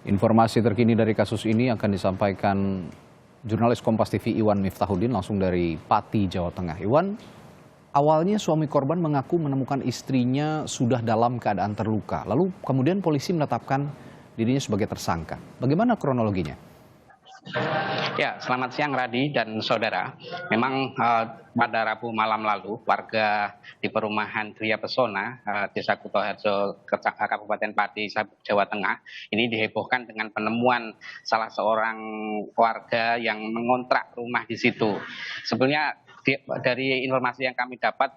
Informasi terkini dari kasus ini akan disampaikan jurnalis Kompas TV Iwan Miftahudin langsung dari Pati, Jawa Tengah. Iwan, awalnya suami korban mengaku menemukan istrinya sudah dalam keadaan terluka. Lalu kemudian polisi menetapkan dirinya sebagai tersangka. Bagaimana kronologinya? Ya, selamat siang Radi dan saudara. Memang pada Rabu malam lalu, warga di perumahan Gria Pesona, Desa Kutoharjo, Kabupaten Pati, Jawa Tengah, ini dihebohkan dengan penemuan salah seorang warga yang mengontrak rumah di situ. Sebenarnya dari informasi yang kami dapat,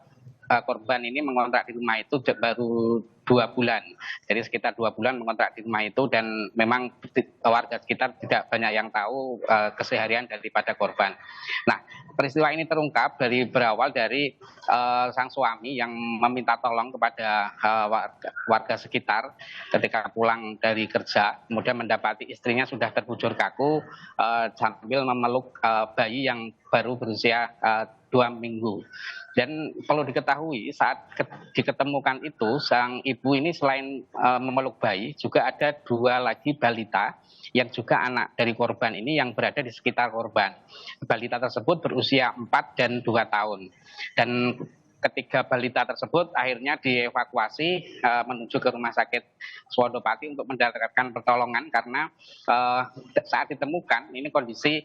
korban ini mengontrak di rumah itu baru 2 bulan. Jadi sekitar 2 bulan mengontrak di rumah itu, dan memang warga sekitar tidak banyak yang tahu keseharian daripada korban. Nah, peristiwa ini terungkap berawal dari sang suami yang meminta tolong kepada warga sekitar ketika pulang dari kerja, kemudian mendapati istrinya sudah terbujur kaku sambil memeluk bayi yang baru berusia 2 minggu. Dan perlu diketahui saat diketemukan itu, sang ibu ini selain memeluk bayi, juga ada 2 lagi balita yang juga anak dari korban ini yang berada di sekitar korban. Balita tersebut berusia 4 dan 2 tahun. Dan ketiga balita tersebut akhirnya dievakuasi menuju ke rumah sakit Swandopati untuk mendapatkan pertolongan, karena saat ditemukan ini kondisi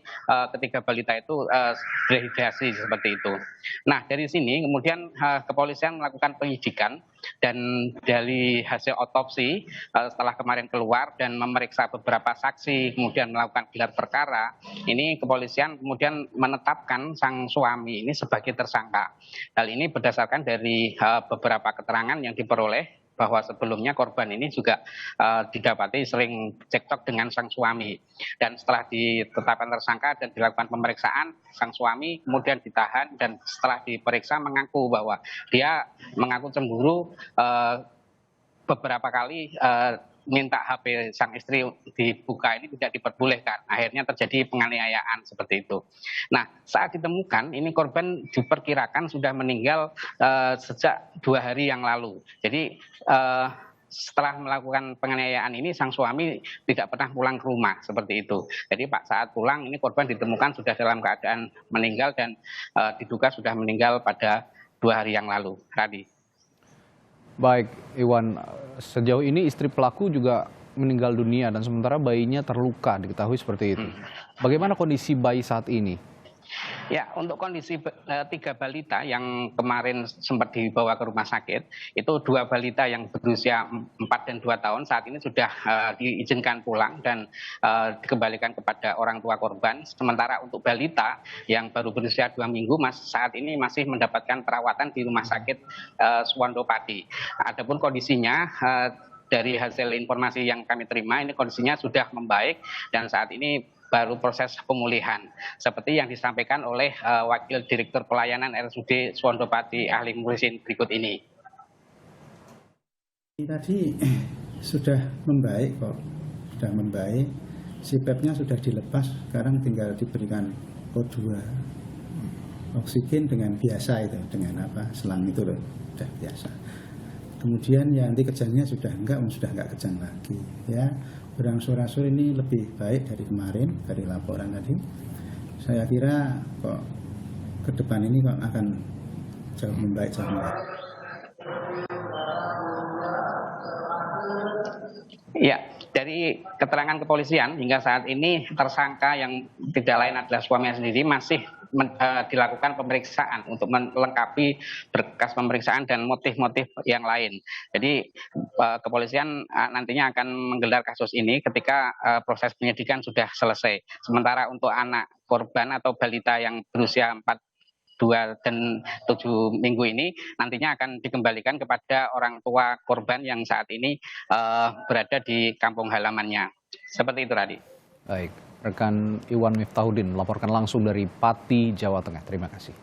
ketiga balita itu dehidrasi seperti itu. Nah, dari sini kemudian kepolisian melakukan penyidikan, dan dari hasil otopsi setelah kemarin keluar dan memeriksa beberapa saksi, kemudian melakukan gelar perkara, ini kepolisian kemudian menetapkan sang suami ini sebagai tersangka. Hal ini berdasarkan dari beberapa keterangan yang diperoleh, bahwa sebelumnya korban ini juga didapati sering cekcok dengan sang suami. Dan setelah ditetapkan tersangka dan dilakukan pemeriksaan, sang suami kemudian ditahan, dan setelah diperiksa mengaku bahwa dia mengaku cemburu, beberapa kali minta HP sang istri dibuka, ini tidak diperbolehkan. Akhirnya terjadi penganiayaan seperti itu. Nah, saat ditemukan ini korban diperkirakan sudah meninggal sejak 2 hari yang lalu. Jadi setelah melakukan penganiayaan ini, sang suami tidak pernah pulang ke rumah seperti itu. Jadi saat pulang ini korban ditemukan sudah dalam keadaan meninggal, dan diduga sudah meninggal pada 2 hari yang lalu. Radi. Baik, Iwan, sejauh ini istri pelaku juga meninggal dunia dan sementara bayinya terluka, diketahui seperti itu. Bagaimana kondisi bayi saat ini? Ya, untuk kondisi 3 balita yang kemarin sempat dibawa ke rumah sakit, itu 2 balita yang berusia 4 dan 2 tahun saat ini sudah diizinkan pulang dan dikembalikan kepada orang tua korban. Sementara untuk balita yang baru berusia 2 minggu saat ini masih mendapatkan perawatan di rumah sakit Swandopati. Adapun kondisinya, dari hasil informasi yang kami terima, ini kondisinya sudah membaik dan saat ini baru proses pemulihan, seperti yang disampaikan oleh Wakil Direktur Pelayanan RSUD Swandopati Ahli Muhsin berikut ini. Tadi sudah membaik kok, sudah membaik, CPAP-nya sudah dilepas, sekarang tinggal diberikan O2, oksigen dengan biasa itu, dengan selang itu loh, sudah biasa. Kemudian ya nanti kejangnya sudah enggak kejang lagi ya. Berangsur-angsur ini lebih baik dari kemarin, dari laporan tadi. Saya kira kok ke depan ini kok akan jauh membaik. Ya, dari keterangan kepolisian hingga saat ini tersangka yang tidak lain adalah suaminya sendiri masih dilakukan pemeriksaan untuk melengkapi berkas pemeriksaan dan motif-motif yang lain. Jadi kepolisian nantinya akan menggelar kasus ini ketika proses penyidikan sudah selesai. Sementara untuk anak korban atau balita yang berusia 2 dan 7 minggu ini nantinya akan dikembalikan kepada orang tua korban yang saat ini berada di kampung halamannya. Seperti itu, Radi. Baik, rekan Iwan Miftahudin melaporkan langsung dari Pati, Jawa Tengah. Terima kasih.